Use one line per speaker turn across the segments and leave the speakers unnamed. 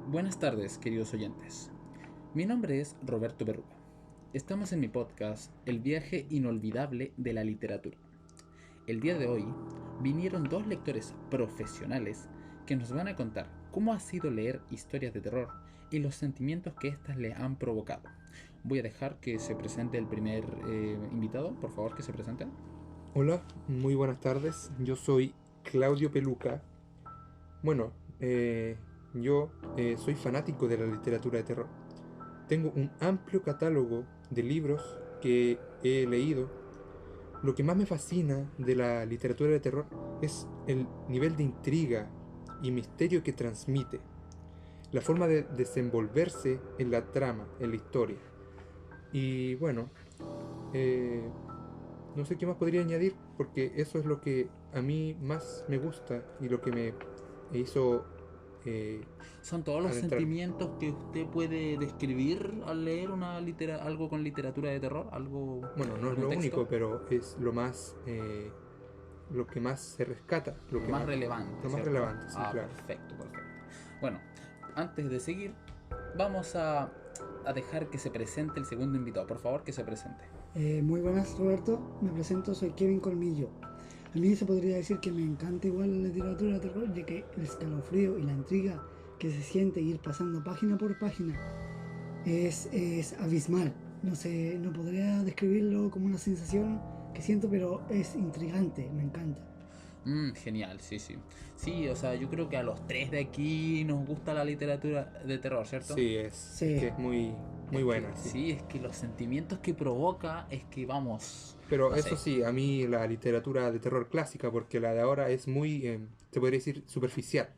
Buenas tardes, queridos oyentes. Mi nombre es Roberto Berruga. Estamos en mi podcast El viaje inolvidable de la literatura. El día de hoy vinieron dos lectores profesionales que nos van a contar cómo ha sido leer historias de terror y los sentimientos que éstas le han provocado. Voy a dejar que se presente el primer invitado, por favor que se presente.
Hola, muy buenas tardes. Yo soy Claudio Peluca. Bueno, yo soy fanático de la literatura de terror. Tengo un amplio catálogo de libros que he leído. Lo que más me fascina de la literatura de terror es el nivel de intriga y misterio que transmite, la forma de desenvolverse en la trama, en la historia. Y bueno, eh, no sé qué más podría añadir, porque eso es lo que a mí más me gusta y lo que me hizo eh,
Son todos los
adentrarme.
sentimientos que usted puede describir al leer algo con literatura de terror,
Bueno, no es
algún
lo
texto.
único, pero es lo que más se rescata,
Lo más relevante,
lo más
¿cierto?
relevante, sí,
Ah,
claro.
perfecto, perfecto. Bueno, antes de seguir, vamos a dejar que se presente el segundo invitado. Por favor, que se presente.
Muy buenas, Roberto. Me presento, soy Kevin Colmillo. A mí se podría decir que me encanta igual la literatura de terror, ya que el escalofrío y la intriga que se siente ir pasando página por página es abismal. No sé, no podría describirlo como una sensación que siento, pero es intrigante, me encanta.
Genial, sí, sí. Sí, o sea, yo creo que a los tres de aquí nos gusta la literatura de terror, ¿cierto?
Sí, es
Sí,
que es muy, muy
Es que
buena, sí.
sí, es que los sentimientos que provoca es que vamos,
Pero
no
eso
sé,
sí, a mí la literatura de terror clásica, porque la de ahora es muy, se podría decir, superficial.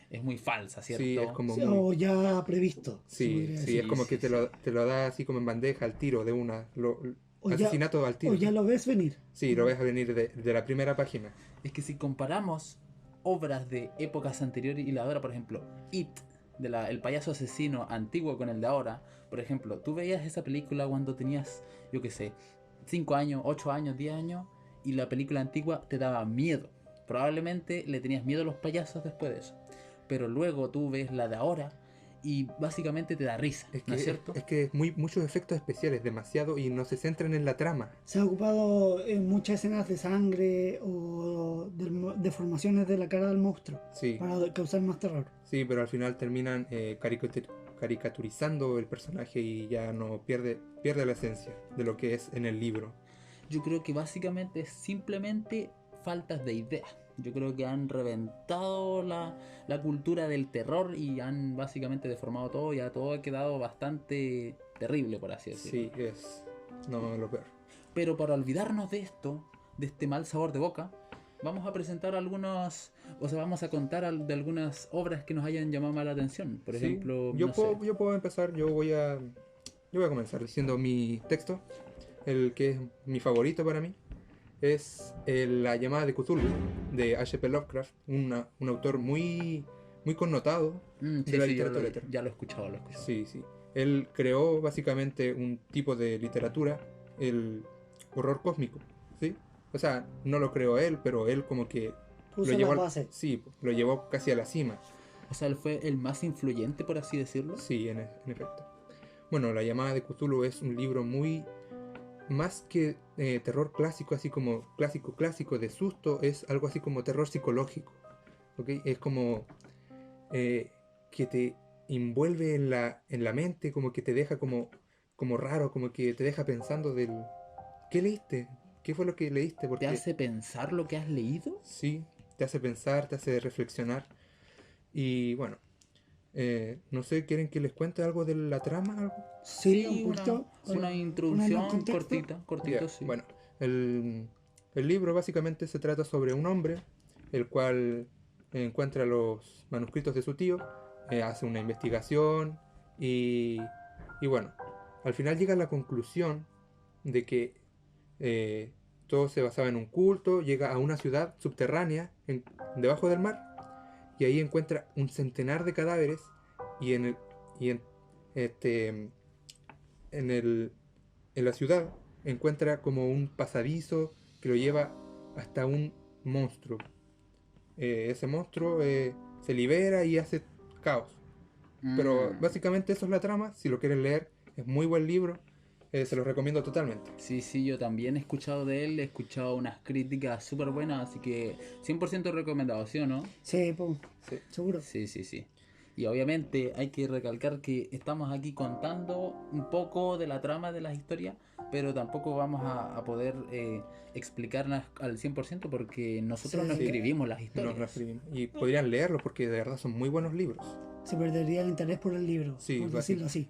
es muy falsa,
Sí, es
¿cierto?
como
sí,
muy.
o ya previsto, se
Sí,
podría
sí, es
decir.
Sí,
como que
sí, sí.
te lo da así como en bandeja al tiro de una.
O ya,
Asesinato al
o
tiro.
ya lo ves venir.
Sí, lo ves a venir de la primera página.
Es que si comparamos obras de épocas anteriores y la de ahora, por ejemplo, It, el payaso asesino antiguo con el de ahora, por ejemplo, tú veías esa película cuando tenías, yo qué sé, 5 años, 8 años, 10 años, y la película antigua te daba miedo. Probablemente le tenías miedo a los payasos después de eso. Pero luego tú ves la de ahora y básicamente te da risa, ¿no es cierto?
Es que es muy, muchos efectos especiales, demasiado, y no se centran en la trama.
Se ha ocupado en muchas escenas de sangre o deformaciones de la cara del monstruo
Sí,
para causar más terror.
sí, pero al final terminan caricaturizando el personaje y ya no pierde la esencia de lo que es en el libro.
Yo creo que básicamente es simplemente faltas de ideas. Yo creo que han reventado la cultura del terror y han básicamente deformado todo y a todo ha quedado bastante terrible, por así decirlo.
Sí, es. No, lo peor.
Pero para olvidarnos de esto, de este mal sabor de boca, vamos a presentar algunos, o sea, vamos a contar de algunas obras que nos hayan llamado más la atención. Por
Sí,
ejemplo, no sé.
yo puedo empezar, yo voy a comenzar diciendo mi texto, el que es mi favorito para mí. Es La llamada de Cthulhu de H.P. Lovecraft, un autor muy, muy connotado de
Sí,
la
sí,
literatura de terror.
ya lo he escuchado, lo he escuchado.
Sí, sí. Él creó básicamente un tipo de literatura, el horror cósmico, ¿sí? O sea, no lo creó él, pero él como que lo
Puso
llevó
las bases.
sí, lo llevó casi a la cima.
O sea, él fue el más influyente, por así decirlo.
Sí, en efecto. Bueno, La llamada de Cthulhu es un libro muy más que terror clásico, así como clásico clásico de susto, es algo así como terror psicológico, ¿ok? Es como eh, que te envuelve en la mente, como que te deja como raro, como que te deja pensando del... ¿Qué leíste? ¿Qué fue lo que leíste?
¿Te
Porque
hace pensar lo que has leído?
sí, te hace pensar, te hace reflexionar. Y bueno, no sé, ¿quieren que les cuente algo de la trama? ¿Algo?
Sí, un
Sí,
poquito
una
para ponernos en
introducción
contexto.
cortita,
Ya,
cortito, sí.
bueno, el, el libro básicamente se trata sobre un hombre, el cual encuentra los manuscritos de su tío, hace una investigación y, y bueno, al final llega a la conclusión de que eh, todo se basaba en un culto, llega a una ciudad subterránea debajo del mar y ahí encuentra un centenar de cadáveres y en el y este en el en la ciudad encuentra como un pasadizo que lo lleva hasta un monstruo. Ese monstruo se libera y hace caos. Pero
Mm.
básicamente eso es la trama. Si lo quieres leer, es muy buen libro. Se lo recomiendo totalmente.
Sí, sí, yo también he escuchado de él, he escuchado unas críticas súper buenas, así que 100% recomendado, ¿sí o no?
Sí, pues,
Sí.
seguro.
Sí, sí, sí. Y obviamente hay que recalcar que estamos aquí contando un poco de la trama de las historias, pero tampoco vamos a poder explicarlas al 100% porque nosotros no
Sí.
escribimos las
Nos lo
historias.
escribimos. Y podrían leerlo porque de verdad son muy buenos libros.
Se perdería el interés por el libro,
Sí,
por decirlo así.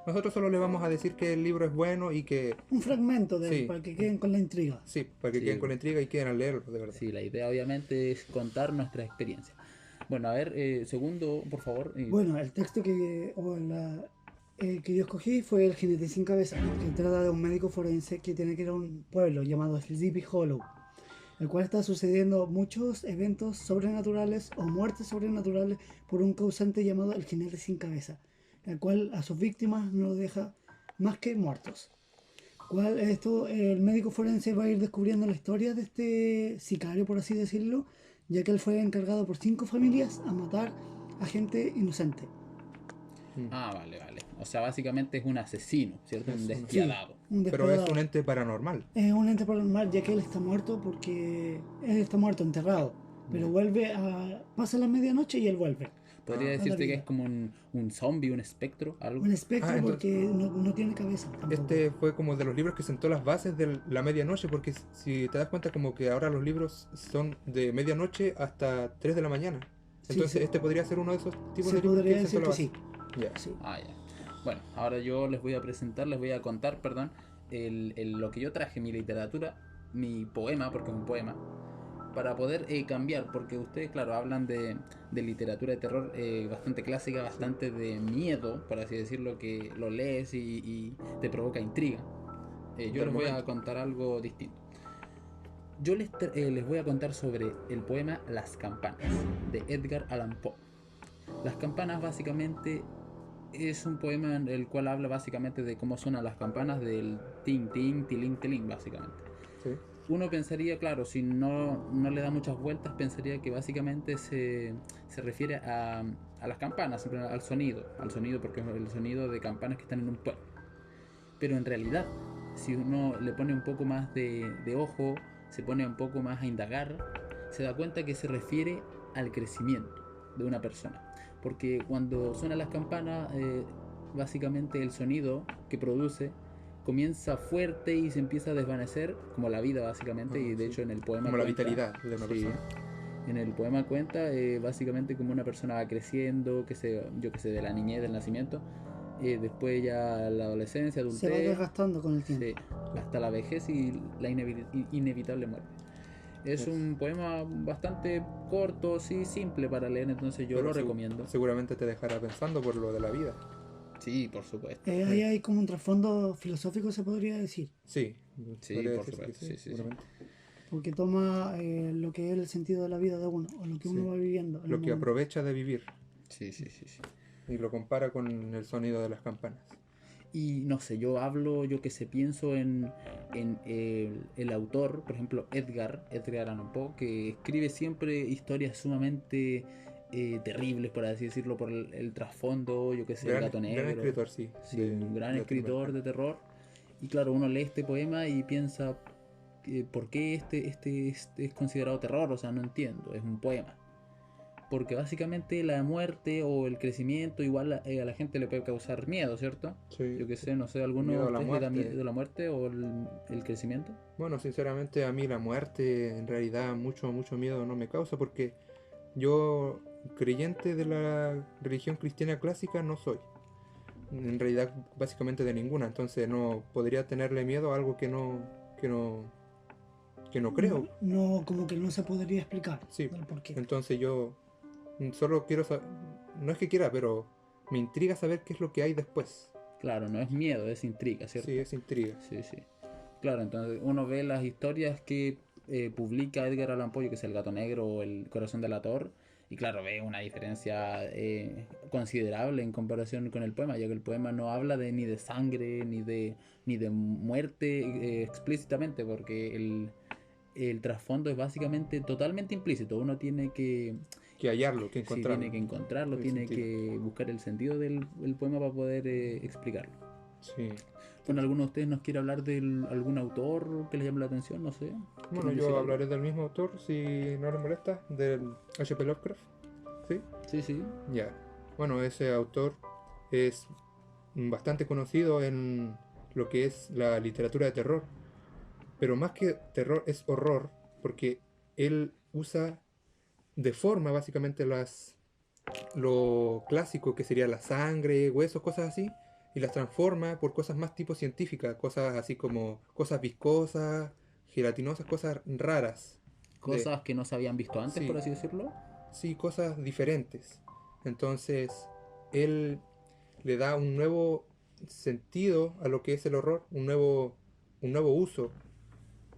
nosotros solo le vamos a decir que el libro es bueno y que
Un fragmento de él
sí,
para que queden con la intriga.
sí, para que queden
Sí,
con la intriga y quieran leerlo, de verdad.
sí, la idea obviamente es contar nuestra experiencia. Bueno, a ver, segundo, por favor.
Bueno, el texto que yo escogí fue El jinete sin cabeza, que trata de un médico forense que tiene que ir a un pueblo llamado Sleepy Hollow, el cual está sucediendo muchos eventos sobrenaturales o muertes sobrenaturales por un causante llamado el jinete sin cabeza, el cual a sus víctimas no deja más que muertos. El médico forense va a ir descubriendo la historia de este sicario, por así decirlo, ya que él fue encargado por 5 familias a matar a gente inocente.
Ah, vale, vale. O sea, básicamente es un asesino, ¿cierto? Un
Es un-
Sí,
despiadado.
un
Pero es
despiadado.
un ente paranormal.
Es un ente paranormal ya que él está muerto porque él está muerto, enterrado. Pero
Ya.
vuelve a... Pasa la medianoche y él vuelve.
Podría
Ah.
A la
decirse que
vida.
es como un zombie, un espectro, algo.
Un espectro
Ah, entonces-
porque no tiene cabeza tampoco.
Este fue como de los libros que sentó las bases de la medianoche, porque si te das cuenta como que ahora los libros son de medianoche hasta 3 de la mañana.
Sí,
Entonces
sí.
este podría ser uno de esos tipos
Se
de libros
podría
que
decir
sentó la
que
base.
sí.
Ya.
Sí.
Ah, ya. Bueno, ahora yo les voy a presentar, les voy a contar, perdón, lo que yo traje, mi literatura, mi poema, porque es un poema, para poder cambiar, porque ustedes, claro, hablan de literatura de terror bastante clásica, bastante de miedo, por así decirlo, que lo lees y te provoca intriga. Yo
Del
les voy a
momento.
contar algo distinto. Yo les voy a contar sobre el poema Las campanas, de Edgar Allan Poe. Las campanas básicamente es un poema en el cual habla básicamente de cómo suenan las campanas del tin tin, tilín tilín, básicamente.
Sí.
Uno pensaría, claro, si no le da muchas vueltas, pensaría que básicamente se refiere a las campanas, al sonido, porque es el sonido de campanas que están en un pueblo. Pero en realidad, si uno le pone un poco más de ojo, se pone un poco más a indagar, se da cuenta que se refiere al crecimiento de una persona. Porque cuando suenan las campanas, básicamente el sonido que produce comienza fuerte y se empieza a desvanecer, como la vida básicamente, y de
Sí.
hecho en el poema
Como la
cuenta,
vitalidad de una
sí,
persona.
en el poema cuenta básicamente como una persona va creciendo, yo que sé, de la niñez, del nacimiento, después ya la adolescencia,
Se va
adultez,
desgastando con el tiempo.
sí, hasta la vejez y la inevitable muerte. Es
Eso.
un poema bastante corto, sí, simple para leer, entonces yo
Pero
lo recomiendo.
seguramente te dejará pensando por lo de la vida.
Sí, por supuesto.
Ahí hay como un trasfondo filosófico, se podría decir.
Sí,
Sí,
podría
por
decirse que
supuesto, sí, sí, sí.
seguramente.
Porque toma lo que es el sentido de la vida de uno, o lo que
Sí.
uno va viviendo. en
Lo
el
que
momento.
aprovecha de vivir
Sí, sí, sí, sí.
y lo compara con el sonido de las campanas.
Y no sé, yo que sé, pienso en el autor, por ejemplo, Edgar Allan Poe, que escribe siempre historias sumamente terribles, por así decirlo, por el trasfondo, yo que sé, el gato
Gran
negro.
escritor, sí.
Sí, un gran escritor
latinoamericano.
de terror. Y claro, uno lee este poema y piensa, ¿por qué este es considerado terror? O sea, no entiendo, es un poema. Porque básicamente la muerte o el crecimiento igual a la gente le puede causar miedo, ¿cierto?
Sí.
Yo que sé, no sé, ¿alguno
Miedo
de
a la
ustedes le da
muerte.
miedo a la muerte o el crecimiento?
Bueno, sinceramente a mí la muerte en realidad mucho miedo no me causa porque yo creyente de la religión cristiana clásica no soy. En realidad básicamente de ninguna, entonces no podría tenerle miedo a algo que no creo.
No, como que no se podría explicar.
Sí.
El por qué.
Entonces yo solo quiero saber, no es que quiera, pero me intriga saber qué es lo que hay después.
Claro, no es miedo, es intriga, ¿cierto?
Sí, es intriga.
Sí, sí. Claro, entonces uno ve las historias que publica Edgar Allan Poe, que es El gato negro o El corazón delator, y claro, ve una diferencia considerable en comparación con el poema, ya que el poema no habla ni de sangre, ni de muerte explícitamente, porque el trasfondo es básicamente totalmente implícito. Uno tiene que
que hallarlo, que
Sí,
encontrarlo.
tiene que encontrarlo,
El
tiene
sentido.
que buscar el sentido del poema para poder explicarlo.
Sí.
Bueno, ¿alguno de ustedes nos quiere hablar de algún autor que les llame la atención? No sé.
Bueno,
¿Quieren decir
yo
algo?
hablaré del mismo autor, si no les molesta, del H.P. Lovecraft. ¿Sí?
Sí, sí.
Ya. Bueno, ese autor es bastante conocido en lo que es la literatura de terror. Pero más que terror es horror, porque él deforma básicamente lo clásico que sería la sangre, huesos, cosas así, y las transforma por cosas más tipo científicas, cosas así como cosas viscosas, gelatinosas, cosas raras. De,
Cosas que no se habían visto antes, por
sí,
así decirlo.
sí, cosas diferentes. Entonces, él le da un nuevo sentido a lo que es el horror, un nuevo uso.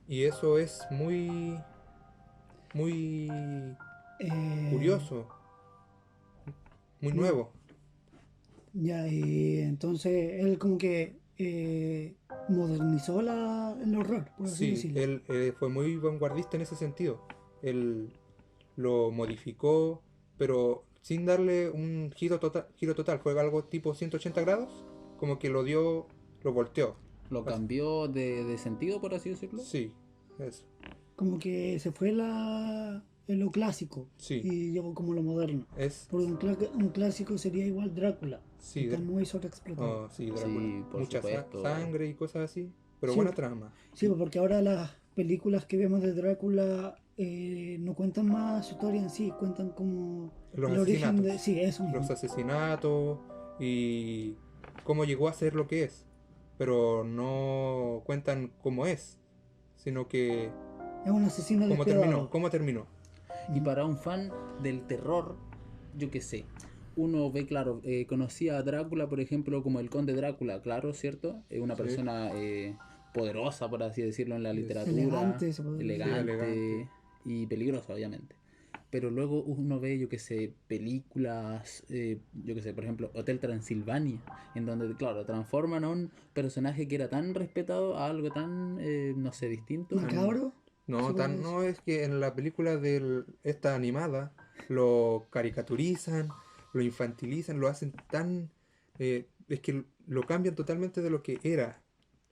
Y eso es muy
Eh,
curioso, muy
no,
nuevo.
ya, y entonces él como que modernizó el horror, por así
Sí,
decirlo.
él fue muy vanguardista en ese sentido. Él lo modificó, pero sin darle un giro total. Fue algo tipo 180 grados, como que lo volteó.
Lo
Así.
cambió de sentido, por así decirlo.
Sí, eso.
Como que se fue en lo clásico
Sí,
y llevó como lo moderno.
es.
Porque un clásico sería igual Drácula, que
Sí,
está muy sobreexplotado.
oh, sí, Drácula.
Sí, por
Mucha
supuesto.
sangre y cosas así, pero
Sí,
buena trama.
sí, porque ahora las películas que vemos de Drácula no cuentan más su historia en sí, cuentan como
Los
el origen
asesinatos.
de... Sí, eso
Los
mismo.
asesinatos y cómo llegó a ser lo que es. Pero no cuentan cómo es, sino que
Es un asesino
cómo terminó,
despiadado.
cómo terminó.
Y para un fan del terror, yo qué sé, uno ve, claro, conocía a Drácula, por ejemplo, como el conde Drácula, claro, ¿cierto? Una
Sí,
persona poderosa, por así decirlo, en la
es,
literatura,
Elegante, se podría
sí,
decir.
elegante.
elegante y peligrosa, obviamente. Pero luego uno ve, yo qué sé, películas, yo qué sé, por ejemplo, Hotel Transilvania, en donde, claro, transforman a un personaje que era tan respetado a algo tan, no sé, distinto.
Tan-
Macabro, se
no,
podría decir.
no es que en la película esta animada lo caricaturizan, lo infantilizan, lo hacen tan... es que lo cambian totalmente de lo que era.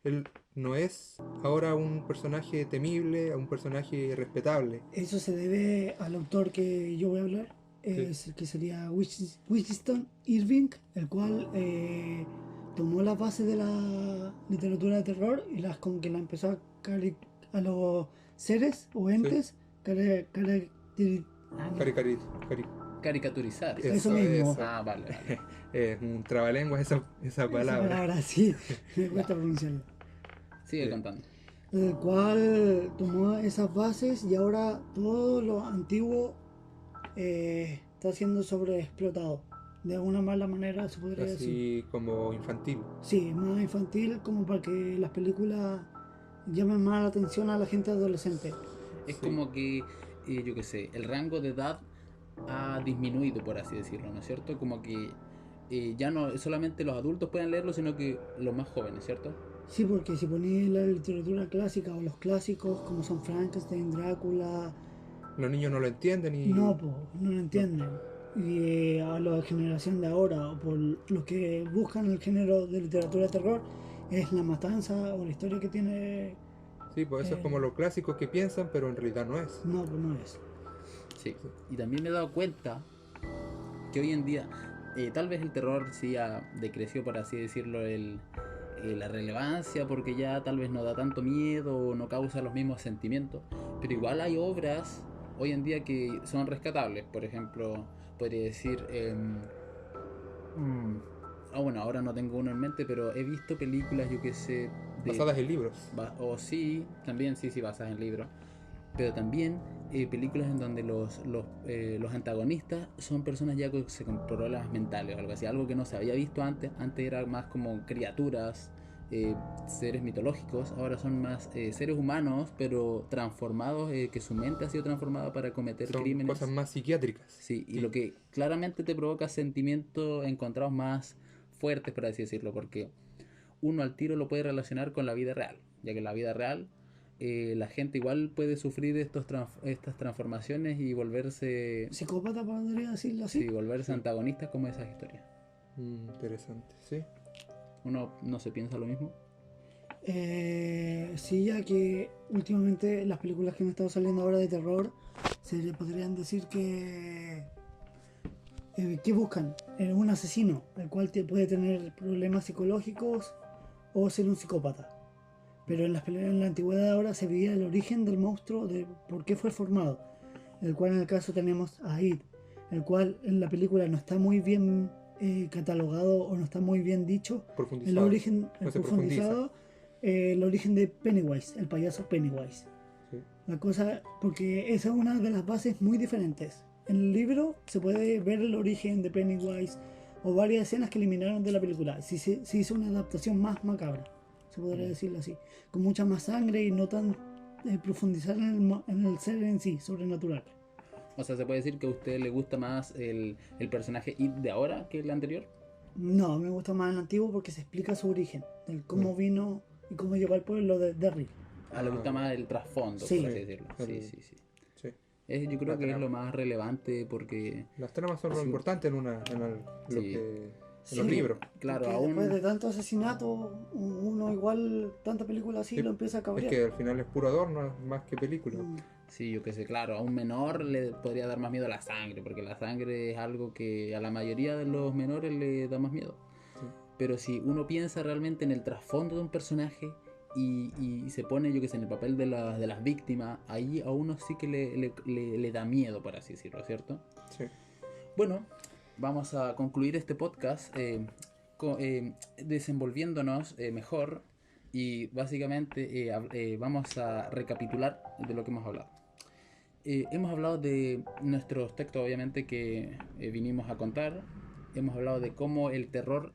Él no es ahora un personaje temible, un personaje respetable.
Eso se debe al autor que yo voy a hablar,
Sí,
que sería Winston Irving, el cual tomó las bases de la literatura de terror y las como que la empezó a los seres o
sí.
entes
Caricari- cari-
Caricaturizar,
eso
Eso,
¿cierto?
mismo,
eso.
Ah, vale, vale.
Es un trabalengua esa
esa
palabra.
palabra sí, me
Ya,
cuesta pronunciarla.
sigue
Sí,
contando.
El cual tomó esas bases y ahora todo lo antiguo está siendo sobreexplotado. De alguna mala manera se podría decir.
así como infantil.
Sí, más infantil como para que las películas llamen más la atención a la gente adolescente.
Es
Sí,
como que, yo qué sé, el rango de edad ha disminuido, por así decirlo, ¿no es cierto? Como que ya no solamente los adultos pueden leerlo, sino que los más jóvenes, ¿cierto?
Sí, porque si ponéis la literatura clásica o los clásicos como son Frankenstein, Drácula,
los niños no lo entienden
no,
y...
no lo
No,
entienden. Y a la generación de ahora, o por los que buscan el género de literatura de terror, es la matanza o la historia que tiene.
sí, pues eso es como lo clásico que piensan, pero en realidad no es.
No, pues no es.
Sí. Y también me he dado cuenta que hoy en día, tal vez el terror sí ha decreció, por así decirlo, la relevancia, porque ya tal vez no da tanto miedo o no causa los mismos sentimientos, pero igual hay obras hoy en día que son rescatables. Por ejemplo, podría decir, bueno, ahora no tengo uno en mente, pero he visto películas, yo que sé, de
Basadas en libros.
o sí, también sí, sí, basadas en libros, pero también películas en donde los antagonistas son personas ya con problemas mentales o algo así, algo que no se había visto antes. Antes era más como criaturas, seres mitológicos, ahora son más seres humanos, pero transformados, que su mente ha sido transformada para cometer
Son cosas
crímenes.
más psiquiátricas.
Sí, y lo
Sí,
que claramente te provoca sentimientos encontrados más fuertes, por así decirlo, porque uno al tiro lo puede relacionar con la vida real, ya que en la vida real la gente igual puede sufrir estas transformaciones y volverse,
Psicópata, podría decirlo así.
sí, volverse antagonistas como esas historias.
Interesante, sí.
¿Uno no se piensa lo mismo?
Sí, ya que últimamente las películas que han estado saliendo ahora de terror se le podrían decir que ¿qué buscan? Un asesino, el cual puede tener problemas psicológicos o ser un psicópata. Pero en la antigüedad ahora se veía el origen del monstruo, de por qué fue formado. El cual en el caso tenemos a It, el cual en la película no está muy bien catalogado o no está muy bien dicho. El
Profundizado.
origen,
No
el
se
profundizado, el origen de Pennywise, el payaso Pennywise.
Sí.
La cosa, porque esa es una de las bases muy diferentes. En el libro se puede ver el origen de Pennywise o varias escenas que eliminaron de la película. Se hizo una adaptación más macabra, se podría decirlo así, con mucha más sangre y no tan profundizar en el ser en sí, sobrenatural.
O sea, ¿se puede decir que a usted le gusta más el personaje It de ahora que el anterior?
No, me gusta más el antiguo porque se explica su origen, el cómo vino y cómo llegó al pueblo de Derry.
Le gusta más el trasfondo,
Sí.
por así decirlo. Sí, sí, sí.
Sí.
Yo creo
La
que es
trama.
lo más relevante porque,
Las tramas son lo
Sí.
importante en
Sí.
los libros.
claro,
Porque
aún...
después de tanto asesinato, uno igual, tanta película así,
Sí,
lo empieza a
Es
cabrear.
que al final es puro adorno más que película.
Sí, yo qué sé, claro, a un menor le podría dar más miedo la sangre, porque la sangre es algo que a la mayoría de los menores le da más miedo.
Sí.
Pero si uno piensa realmente en el trasfondo de un personaje y se pone, yo que sé, en el papel de las víctimas, ahí a uno sí que le da miedo, por así decirlo, ¿cierto?
Sí.
Bueno, vamos a concluir este podcast desenvolviéndonos mejor y básicamente vamos a recapitular de lo que hemos hablado. Hemos hablado de nuestros textos, obviamente, que vinimos a contar. Hemos hablado de cómo el terror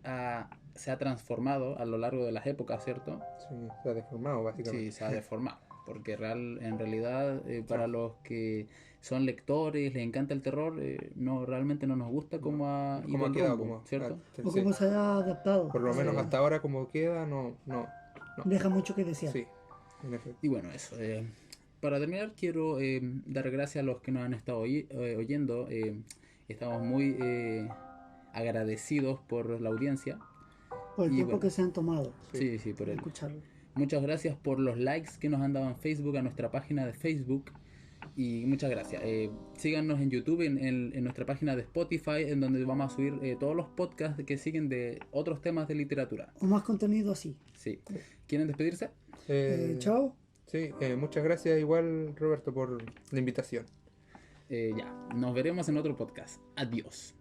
se ha transformado a lo largo de las épocas, ¿cierto?
Sí, se ha deformado
Sí,
básicamente.
se ha deformado. Porque en realidad, para los que son lectores, les encanta el terror, realmente no nos gusta cómo ha
Como
ido
ha
el
quedado,
rumbo, ¿cierto?
O
sí.
cómo se ha adaptado.
Por lo menos
Sí.
hasta ahora como queda, no.
Deja mucho que desear.
Sí, en efecto.
Y bueno, eso. Para terminar, quiero dar gracias a los que nos han estado oyendo. Estamos muy agradecidos por la audiencia.
Por el
Y
tiempo
bueno.
que se han tomado
Sí, sí, por
para
él.
escucharlo.
Muchas gracias por los likes que nos han dado en Facebook, a nuestra página de Facebook. Y muchas gracias. Síganos en YouTube, en nuestra página de Spotify, en donde vamos a subir todos los podcasts que siguen de otros temas de literatura.
O más contenido así.
Sí. ¿Quieren despedirse?
Chao.
Sí, muchas gracias igual Roberto por la invitación.
Ya. Nos veremos en otro podcast. Adiós.